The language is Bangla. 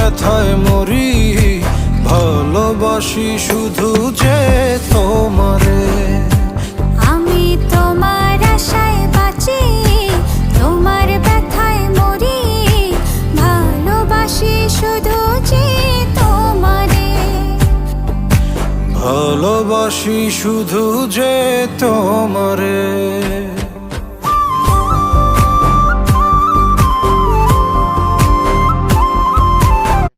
ব্যথায় মরি, ভালোবাসি শুধু যে তোমারে। আমি তোমার আশায় বাঁচি, তোমার ব্যথায় মরি, ভালোবাসি শুধু যে তোমারে। ভালোবাসি শুধু যে তোমারে।